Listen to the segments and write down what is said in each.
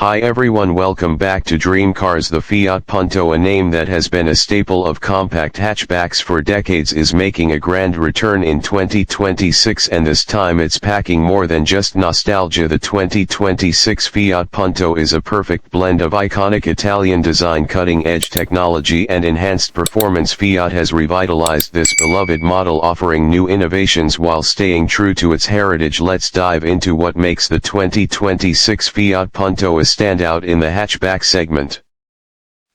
Hi everyone, welcome back to Dream Cars. The Fiat Punto, a name that has been a staple of compact hatchbacks for decades, is making a grand return in 2026, and this time it's packing more than just nostalgia. The 2026 Fiat Punto is a perfect blend of iconic Italian design, cutting-edge technology and enhanced performance. Fiat has revitalized this beloved model, offering new innovations while staying true to its heritage. Let's dive into what makes the 2026 Fiat Punto a standout in the hatchback segment.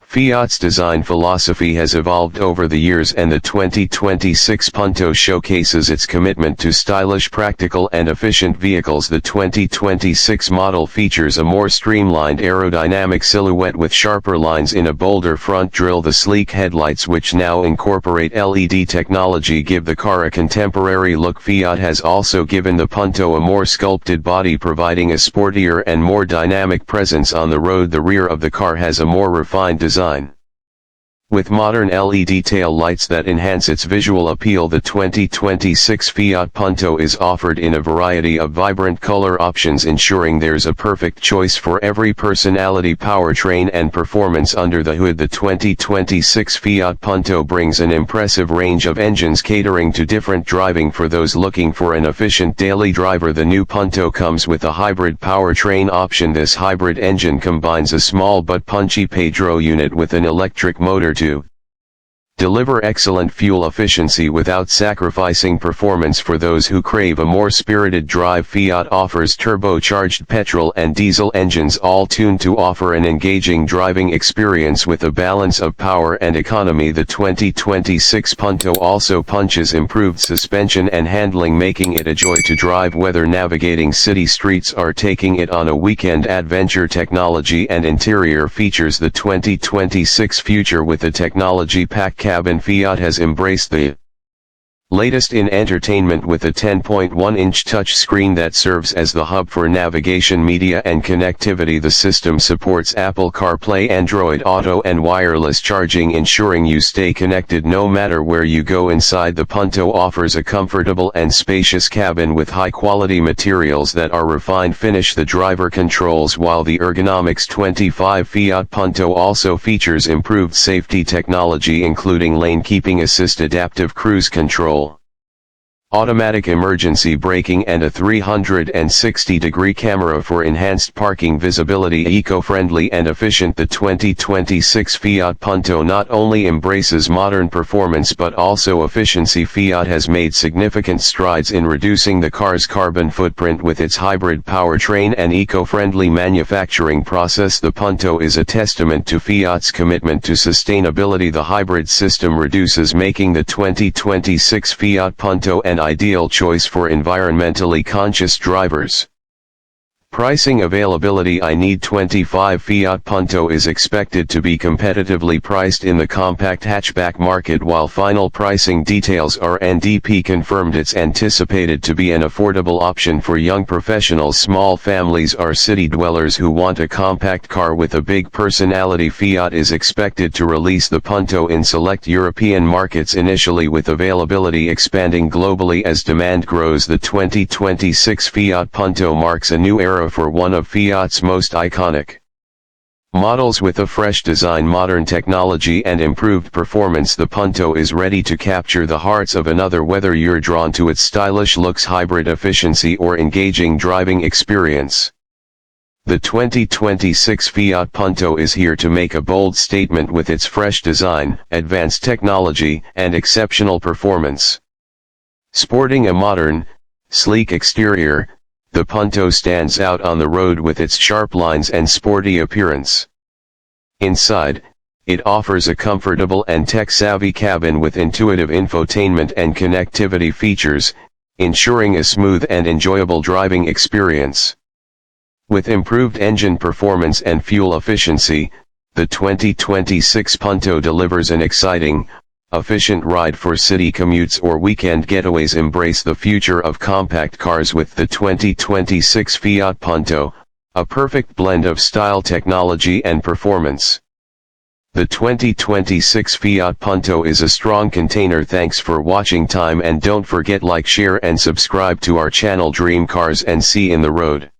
Fiat's design philosophy has evolved over the years, and the 2026 Punto showcases its commitment to stylish, practical and efficient vehicles. The 2026 model features a more streamlined aerodynamic silhouette with sharper lines in a bolder front grille. The sleek headlights, which now incorporate LED technology, give the car a contemporary look. Fiat has also given the Punto a more sculpted body, providing a sportier and more dynamic presence on the road. The rear of the car has a more refined design, with modern LED tail lights that enhance its visual appeal. The 2026 Fiat Punto is offered in a variety of vibrant color options, ensuring there's a perfect choice for every personality, powertrain and performance under the hood. The 2026 Fiat Punto brings an impressive range of engines, catering to different driving for those looking for an efficient daily driver. The new Punto comes with a hybrid powertrain option. This hybrid engine combines a small but punchy Pedro unit with an electric motor to deliver excellent fuel efficiency without sacrificing performance. For those who crave a more spirited drive, Fiat offers turbocharged petrol and diesel engines, all tuned to offer an engaging driving experience with a balance of power and economy. The 2026 Punto also punches improved suspension and handling, making it a joy to drive whether navigating city streets or taking it on a weekend adventure. Technology and interior features. The 2026 future with a technology-packed cabin. Fiat has embraced the latest in entertainment with a 10.1-inch touchscreen that serves as the hub for navigation, media and connectivity. The system supports Apple CarPlay, Android Auto and wireless charging, ensuring you stay connected no matter where you go. Inside, the Punto offers a comfortable and spacious cabin with high-quality materials that are refined finish. The driver controls while the ergonomics. 25 Fiat Punto also features improved safety technology, including lane keeping assist, adaptive cruise control, automatic emergency braking and a 360-degree camera for enhanced parking visibility. Eco-friendly and efficient, the 2026 Fiat Punto not only embraces modern performance but also efficiency. Fiat has made significant strides in reducing the car's carbon footprint with its hybrid powertrain and eco-friendly manufacturing process. The Punto is a testament to Fiat's commitment to sustainability. The hybrid system reduces, making the 2026 Fiat Punto an ideal choice for environmentally conscious drivers. Pricing availability. I need 25 Fiat Punto is expected to be competitively priced in the compact hatchback market. While final pricing details are NDP confirmed, it's anticipated to be an affordable option for young professionals, small families or city dwellers who want a compact car with a big personality. Fiat is expected to release the Punto in select European markets initially, with availability expanding globally as demand grows. The 2026 Fiat Punto marks a new era for one of Fiat's most iconic models. With a fresh design, modern technology and improved performance, the Punto is ready to capture the hearts of another. Whether you're drawn to its stylish looks, hybrid efficiency or engaging driving experience, the 2026 Fiat Punto is here to make a bold statement with its fresh design, advanced technology and exceptional performance. Sporting a modern, sleek exterior, the Punto stands out on the road with its sharp lines and sporty appearance. Inside, it offers a comfortable and tech-savvy cabin with intuitive infotainment and connectivity features, ensuring a smooth and enjoyable driving experience. With improved engine performance and fuel efficiency, the 2026 Punto delivers an exciting, efficient ride for city commutes or weekend getaways. Embrace the future of compact cars with the 2026 Fiat Punto, a perfect blend of style, technology and performance. The 2026 Fiat Punto is a strong contender. Thanks for watching time, and don't forget like, share and subscribe to our channel Dream Cars, and see you in the road.